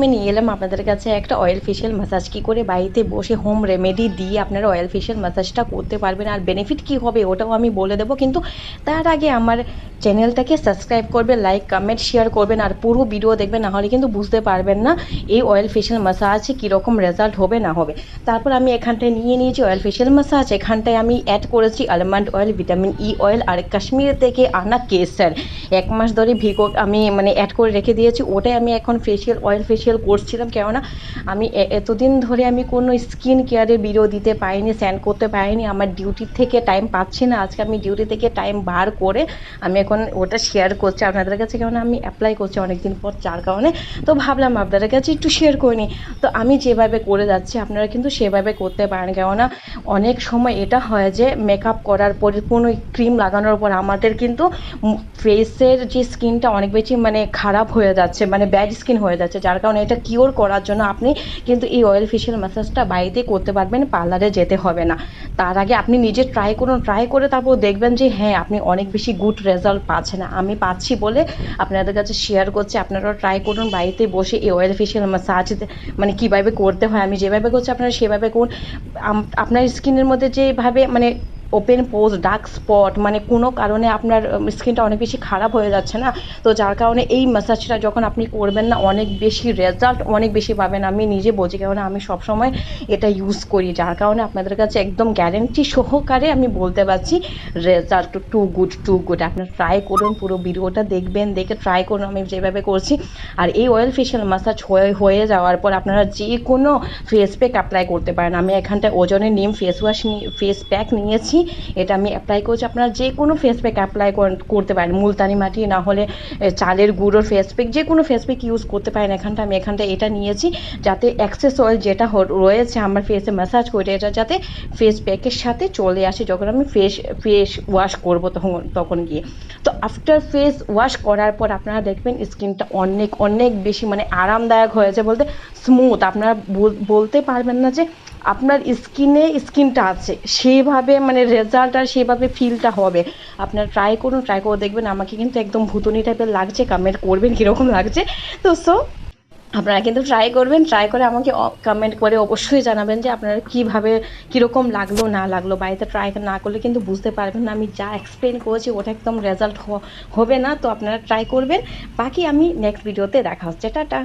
আমি নিয়ে এলাম আপনাদের কাছে একটা অয়েল ফেশিয়াল ম্যাসাজ কী করে বাড়িতে বসে হোম রেমেডি দিয়ে আপনারা অয়েল ফেশিয়াল ম্যাসাজটা করতে পারবেন, আর বেনিফিট কী হবে ওটাও আমি বলে দেবো। কিন্তু তার আগে আমার চ্যানেলটাকে সাবস্ক্রাইব করবেন, লাইক কমেন্ট শেয়ার করবেন আর পুরো ভিডিও দেখবেন, নাহলে কিন্তু বুঝতে পারবেন না এই অয়েল ফেশিয়াল ম্যাসাজে কীরকম রেজাল্ট হবে না হবে। তারপর আমি এখানটায় নিয়ে নিয়েছি অয়েল ফেশিয়াল ম্যাসাজ। এখানটায় আমি অ্যাড করেছি almond oil, vitamin E oil আর কাশ্মীর থেকে আনা কেসার। 1 মাস ধরে আমি অ্যাড করে রেখে দিয়েছি, ওটাই আমি এখন অয়েল ফেশিয়াল করছিলাম। কেননা আমি এতদিন ধরে আমি কোনো স্কিন কেয়ারের ভিডিও দিতে পারিনি, সেন্ড করতে পারিনি, আমার ডিউটি থেকে টাইম পাচ্ছি না। আজকে আমি ডিউটি থেকে টাইম বার করে আমি এখন ওটা শেয়ার করছি আপনাদের কাছে, কেননা আমি অ্যাপ্লাই করছি অনেকদিন পর, যার কারণে তো ভাবলাম আপনাদের কাছে একটু শেয়ার করে নিই। তো আমি যেভাবে করে যাচ্ছি আপনারা কিন্তু সেভাবে করতে পারেন, কেননা অনেক সময় এটা হয় যে মেকআপ করার পরে কোনো ক্রিম লাগানোর পর আমাদের কিন্তু ফেসের যে স্কিনটা অনেক বেশি খারাপ হয়ে যাচ্ছে, ব্যাড স্কিন হয়ে যাচ্ছে, যার কারণে এটা কিওর করার জন্য আপনি কিন্তু এই অয়েল ফেশিয়াল ম্যাসাজটা বাড়িতে করতে পারবেন, পার্লারে যেতে হবে না। তার আগে আপনি নিজে ট্রাই করুন, ট্রাই করে তারপর দেখবেন যে হ্যাঁ আপনি অনেক বেশি গুড রেজাল্ট পাচ্ছেন। আমি পাচ্ছি বলে আপনাদের কাছে শেয়ার করছি। আপনারাও ট্রাই করুন বাড়িতে বসে এই অয়েল ফেশিয়াল ম্যাসাজ কীভাবে করতে হয় আমি যেভাবে করছি আপনারা সেভাবে করুন। আপনার স্কিনের মধ্যে যেভাবে ওপেন পোজ, ডার্ক স্পট, কোনো কারণে আপনার স্কিনটা অনেক বেশি খারাপ হয়ে যাচ্ছে না, তো যার কারণে এই ম্যাসাজটা যখন আপনি করবেন না অনেক বেশি রেজাল্ট অনেক বেশি পাবেন। আমি নিজে বলছি, কেননা আমি সবসময় এটা ইউজ করি, যার কারণে আপনাদের কাছে একদম গ্যারেন্টি সহকারে আমি বলতে পারছি রেজাল্ট টু গুড। আপনারা ট্রাই করুন, পুরো ভিডিওটা দেখবেন, দেখে ট্রাই করুন আমি যেভাবে করছি। আর এই অয়েল ফেশিয়াল ম্যাসাজ হয়ে যাওয়ার পর আপনারা যে কোনো ফেস প্যাক অ্যাপ্লাই করতে পারেন। আমি এখানটায় ওজনের নিম ফেস প্যাক নিয়েছি, এটা আমি অ্যাপ্লাই করছি। আপনারা যে কোনো ফেস প্যাক অ্যাপ্লাই করতে পারেন, মুলতানি মাটি না হলে চালের গুঁড়োর ফেস প্যাক, যে কোনো ফেস প্যাক ইউজ করতে পারেন। আমি এখানটা এটা নিয়েছি যাতে এক্সেস অয়েল যেটা রয়েছে আমার ফেসে ম্যাসাজ করে এটা যাতে ফেস প্যাকের সাথে চলে আসে যখন আমি ফেস ওয়াশ করবো তখন গিয়ে। তো আফটার ফেস ওয়াশ করার পর আপনারা দেখবেন স্কিনটা অনেক বেশি আরামদায়ক হয়েছে, বলতে স্মুথ। আপনারা বলতে পারবেন না যে আপনার স্কিনটা আছে সেইভাবে রেজাল্ট আর সেভাবে ফিলটা হবে। আপনারা ট্রাই করুন, ট্রাই করে দেখবেন। আমাকে কিন্তু একদম ভুতুনি টাইপের লাগছে, কমেন্ট করবেন কীরকম লাগছে। তো আপনারা কিন্তু ট্রাই করবেন, ট্রাই করে আমাকে কমেন্ট করে অবশ্যই জানাবেন যে আপনারা কীরকম লাগলো না লাগলো। বাড়িতে ট্রাই না করলে কিন্তু বুঝতে পারবেন না, আমি যা এক্সপ্লেন করেছি ওটা একদম রেজাল্ট হবে না। তো আপনারা ট্রাই করবেন, বাকি আমি নেক্সট ভিডিওতে দেখা হচ্ছে। টাটা।